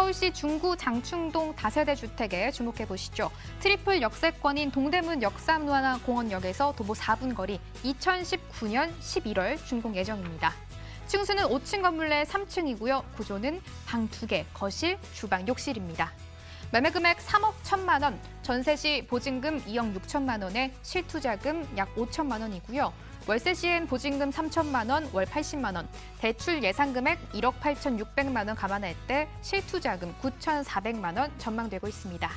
서울시 중구 장충동 다세대 주택에 주목해 보시죠. 트리플 역세권인 동대문 역삼문화공원역에서 도보 4분 거리 2019년 11월 준공 예정입니다. 층수는 5층 건물 내 3층이고요. 구조는 방 2개, 거실, 주방, 욕실입니다. 매매 금액 3억 1천만 원, 전세 시 보증금 2억 6천만 원에 실투자금 약 5천만 원이고요. 월세 시엔 보증금 3천만 원, 월 80만 원, 대출 예상 금액 1억 8,600만 원 감안할 때 실투자금 9,400만 원 전망되고 있습니다.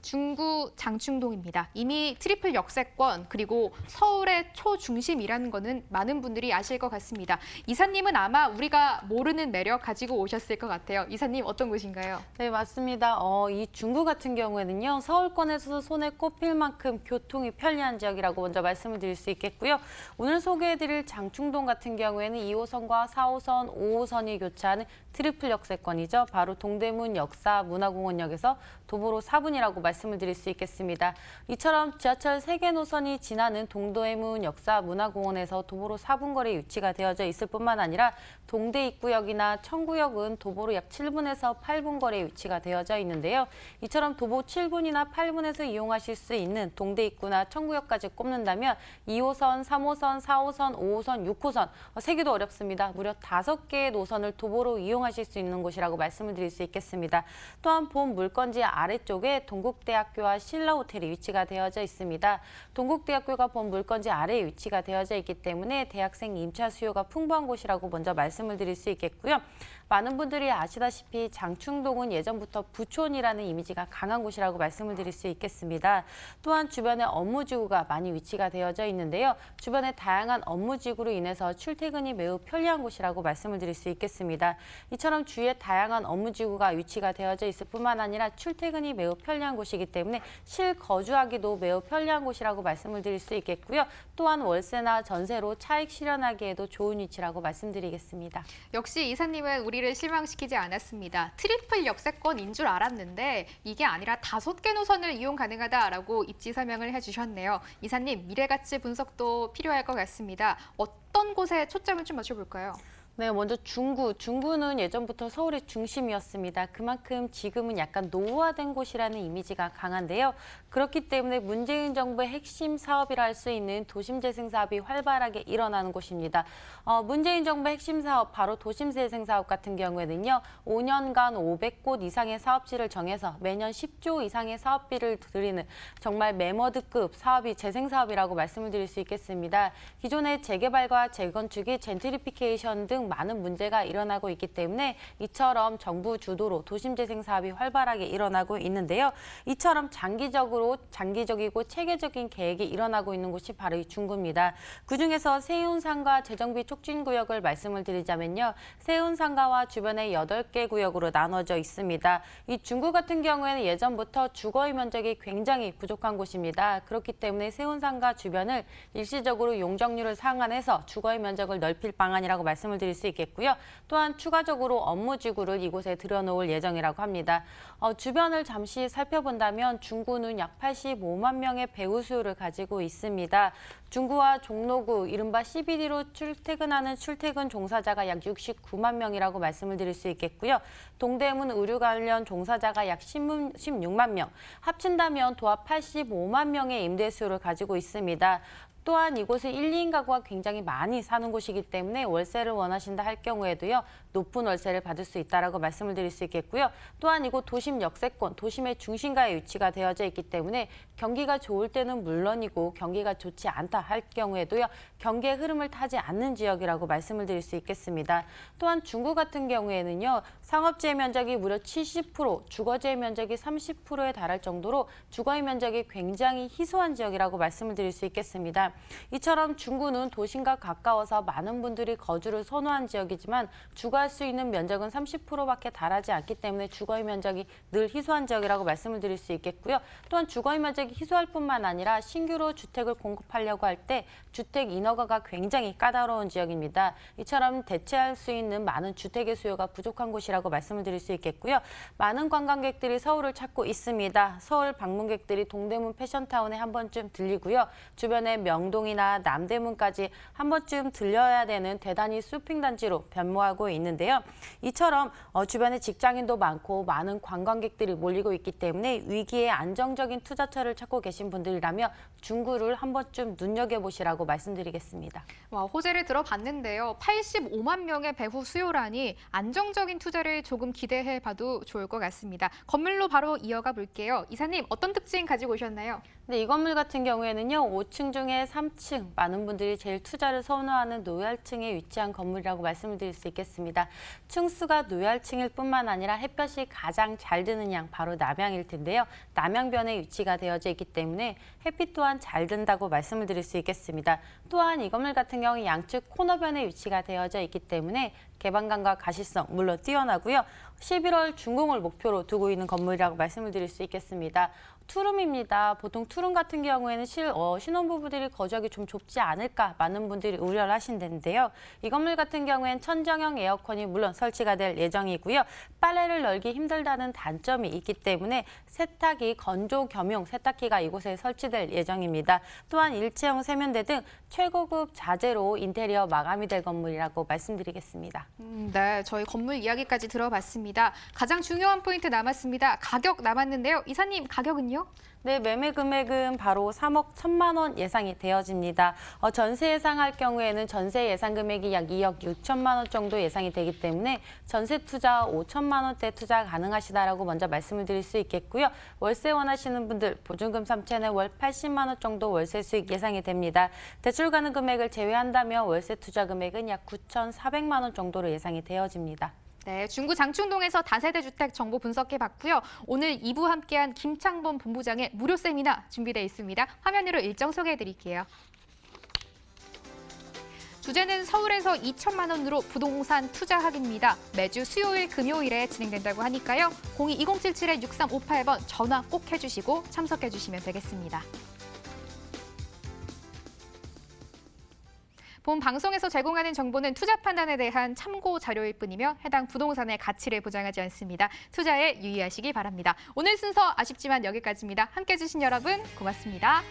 중구 장충동입니다. 이미 트리플 역세권 그리고 서울의 초중심이라는 거는 많은 분들이 아실 것 같습니다. 이사님은 아마 우리가 모르는 매력 가지고 오셨을 것 같아요. 이사님 어떤 곳인가요? 네, 맞습니다. 이 중구 같은 경우에는요. 서울권에서도 손에 꼽힐 만큼 교통이 편리한 지역이라고 먼저 말씀을 드릴 수 있겠고요. 오늘 소개해드릴 장충동 같은 경우에는 2호선과 4호선, 5호선이 교차하는 트리플 역세권이죠. 바로 동대문 역사문화공원역에서 도보로 4분이라고 말씀을 드릴 수 있겠습니다. 이처럼 지하철 3개 노선이 지나는 동대문 역사문화공원에서 도보로 4분 거리에 위치가 되어져 있을 뿐만 아니라 동대 입구역이나 청구역은 도보로 약 7분에서 8분 거리에 위치가 되어져 있는데요. 이처럼 도보 7분이나 8분에서 이용하실 수 있는 동대 입구나 청구역까지 꼽는다면 2호선, 3호선, 4호선, 5호선, 6호선 세기도 어렵습니다. 무려 5개의 노선을 도보로 이용하실 수 있는 곳이라고 말씀을 드릴 수 있겠습니다. 또한 본 물건지 아래쪽에 동국대학교와 신라호텔이 위치가 되어져 있습니다. 동국대학교가 본 물건지 아래에 위치가 되어져 있기 때문에 대학생 임차 수요가 풍부한 곳이라고 먼저 말씀을 드릴 수 있겠고요. 많은 분들이 아시다시피 장충동은 예전부터 부촌이라는 이미지가 강한 곳이라고 말씀을 드릴 수 있겠습니다. 또한 주변에 업무지구가 많이 위치가 되어져 있는데요. 주변에 다양한 업무지구로 인해서 출퇴근이 매우 편리한 곳이라고 말씀을 드릴 수 있겠습니다. 이처럼 주위에 다양한 업무지구가 위치가 되어져 있을 뿐만 아니라 출퇴근이 매우 편리한 곳이기 때문에 실거주하기도 매우 편리한 곳이라고 말씀을 드릴 수 있겠고요. 또한 월세나 전세로 차익 실현하기에도 좋은 위치라고 말씀드리겠습니다. 역시 이사님은 우리를 실망시키지 않았습니다. 트리플 역세권인 줄 알았는데 이게 아니라 5개 노선을 이용 가능하다라고 입지 설명을 해주셨네요. 이사님, 미래가치 분석도 필요할 것 같습니다. 어떤 곳에 초점을 좀 맞춰볼까요? 네, 먼저 중구는 예전부터 서울의 중심이었습니다. 그만큼 지금은 약간 노후화된 곳이라는 이미지가 강한데요. 그렇기 때문에 문재인 정부의 핵심 사업이라 할 수 있는 도심재생 사업이 활발하게 일어나는 곳입니다. 문재인 정부의 핵심 사업, 바로 도심재생 사업 같은 경우에는요. 5년간 500곳 이상의 사업지를 정해서 매년 10조 이상의 사업비를 들이는 정말 매머드급 사업이 재생 사업이라고 말씀을 드릴 수 있겠습니다. 기존의 재개발과 재건축이 젠트리피케이션 등 많은 문제가 일어나고 있기 때문에 이처럼 정부 주도로 도심재생 사업이 활발하게 일어나고 있는데요. 이처럼 장기적이고 체계적인 계획이 일어나고 있는 곳이 바로 이 중구입니다. 그중에서 세운상가 재정비 촉진구역을 말씀을 드리자면요. 세운상가와 주변의 8개 구역으로 나눠져 있습니다. 이 중구 같은 경우에는 예전부터 주거의 면적이 굉장히 부족한 곳입니다. 그렇기 때문에 세운상가 주변을 일시적으로 용적률을 상한해서 주거의 면적을 넓힐 방안이라고 말씀을 드릴 수 있겠고요. 또한 추가적으로 업무지구를 이곳에 들여놓을 예정이라고 합니다. 주변을 잠시 살펴본다면 중구는 약 85만 명의 배우 수요를 가지고 있습니다. 중구와 종로구, 이른바 CBD로 출퇴근하는 출퇴근 종사자가 약 69만 명이라고 말씀을 드릴 수 있겠고요. 동대문 의류 관련 종사자가 약 16만 명, 합친다면 도합 85만 명의 임대 수요를 가지고 있습니다. 또한 이곳은 1, 2인 가구가 굉장히 많이 사는 곳이기 때문에 월세를 원하신다 할 경우에도요. 높은 월세를 받을 수 있다라고 말씀을 드릴 수 있겠고요. 또한 이곳 도심 역세권, 도심의 중심가에 위치가 되어져 있기 때문에 경기가 좋을 때는 물론이고 경기가 좋지 않다 할 경우에도요. 경기의 흐름을 타지 않는 지역이라고 말씀을 드릴 수 있겠습니다. 또한 중구 같은 경우에는요. 상업지의 면적이 무려 70%, 주거지의 면적이 30%에 달할 정도로 주거의 면적이 굉장히 희소한 지역이라고 말씀을 드릴 수 있겠습니다. 이처럼 중구는 도심과 가까워서 많은 분들이 거주를 선호한 지역이지만 주거할 수 있는 면적은 30%밖에 달하지 않기 때문에 주거의 면적이 늘 희소한 지역이라고 말씀을 드릴 수 있겠고요. 또한 주거의 면적이 희소할 뿐만 아니라 신규로 주택을 공급하려고 할 때 주택 인허가가 굉장히 까다로운 지역입니다. 이처럼 대체할 수 있는 많은 주택의 수요가 부족한 곳이라고 말씀을 드릴 수 있겠고요. 많은 관광객들이 서울을 찾고 있습니다. 서울 방문객들이 동대문 패션타운에 한 번쯤 들리고요. 주변에 명동이나 남대문까지 한 번쯤 들려야 되는 대단히 쇼핑 단지로 변모하고 있는데요. 이처럼 주변에 직장인도 많고 많은 관광객들이 몰리고 있기 때문에 위기에 안정적인 투자처를 찾고 계신 분들이라면 중구를 한 번쯤 눈여겨보시라고 말씀드리겠습니다. 와, 호재를 들어봤는데요. 85만 명의 배후 수요라니 안정적인 투자를 조금 기대해봐도 좋을 것 같습니다. 건물로 바로 이어가 볼게요. 이사님, 어떤 특징 가지고 오셨나요? 네, 이 건물 같은 경우에는요, 5층 중에 3층, 많은 분들이 제일 투자를 선호하는 노열층에 위치한 건물이라고 말씀을 드릴 수 있겠습니다. 층수가 노열층일 뿐만 아니라 햇볕이 가장 잘 드는 양, 바로 남향일 텐데요. 남향변에 위치가 되어져 있기 때문에 햇빛 또한 잘 든다고 말씀을 드릴 수 있겠습니다. 또한 이 건물 같은 경우 양측 코너변에 위치가 되어져 있기 때문에 개방감과 가시성 물론 뛰어나고요. 11월 준공을 목표로 두고 있는 건물이라고 말씀을 드릴 수 있겠습니다. 투룸입니다. 보통 투룸 같은 경우에는 신혼부부들이 거주하기 좀 좁지 않을까 많은 분들이 우려를 하신다는데요. 이 건물 같은 경우엔 천정형 에어컨이 물론 설치가 될 예정이고요. 빨래를 널기 힘들다는 단점이 있기 때문에 세탁기 건조 겸용 세탁기가 이곳에 설치될 예정입니다. 또한 일체형 세면대 등 최고급 자재로 인테리어 마감이 될 건물이라고 말씀드리겠습니다. 네, 저희 건물 이야기까지 들어봤습니다. 가장 중요한 포인트 남았습니다. 가격 남았는데요. 이사님, 가격은요? 네, 매매 금액은 바로 3억 1천만 원 예상이 되어집니다. 전세 예상할 경우에는 전세 예상 금액이 약 2억 6천만 원 정도 예상이 되기 때문에 전세 투자 5천만 원대 투자 가능하시다라고 먼저 말씀을 드릴 수 있겠고요. 월세 원하시는 분들 보증금 3천에 월 80만 원 정도 월세 수익 예상이 됩니다. 대출 가능 금액을 제외한다면 월세 투자 금액은 약 9,400만 원 정도로 예상이 되어집니다. 네, 중구 장충동에서 다세대 주택 정보 분석해봤고요. 오늘 2부 함께한 김창범 본부장의 무료 세미나 준비되어 있습니다. 화면으로 일정 소개해드릴게요. 주제는 서울에서 2천만 원으로 부동산 투자하기입니다. 매주 수요일, 금요일에 진행된다고 하니까요. 02-2077-6358번 전화 꼭 해주시고 참석해주시면 되겠습니다. 본 방송에서 제공하는 정보는 투자 판단에 대한 참고 자료일 뿐이며 해당 부동산의 가치를 보장하지 않습니다. 투자에 유의하시기 바랍니다. 오늘 순서 아쉽지만 여기까지입니다. 함께해 주신 여러분 고맙습니다.